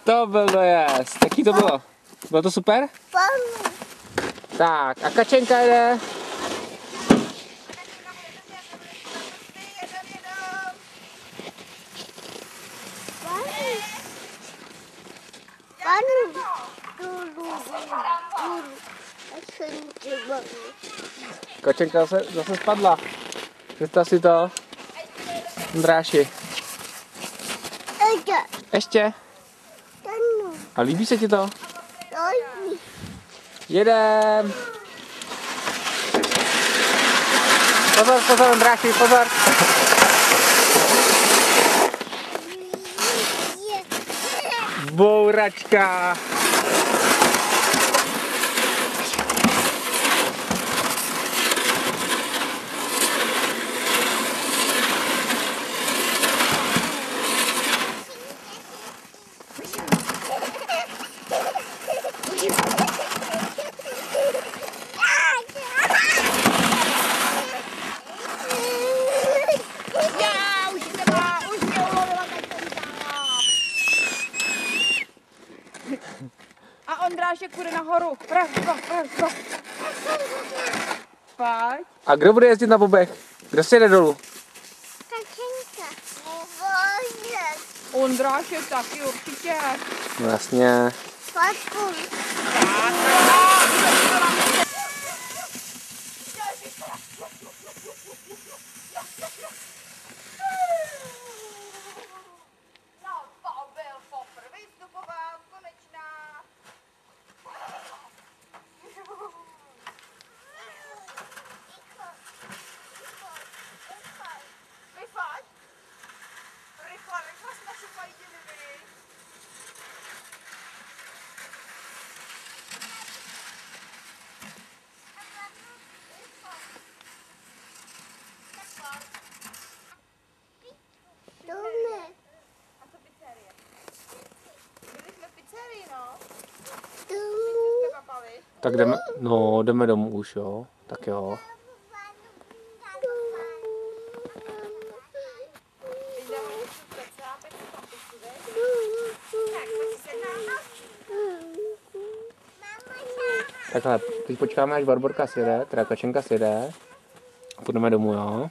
To byl dojezd. Jaký to bylo? Bylo to super? Tak, a Kačenka jde. Kačenka zase spadla. Představ si to. Ondráši. Ještě. A líbí se ti to? Jedem. Pozor, pozor, Ondráši, pozor. Bouračka. A Ondrášek půjde nahoru. Pojď. A kdo bude jezdit na bobech? Kdo si jde dolů? Kačenka. Ondrášek taky určitě. No jasně. Papu. Tak jdeme domů už, jo? Tak jo. Takhle, teď počkáme, až Barborka sjede, teda Kačenka sjede. A půjdeme domů, jo?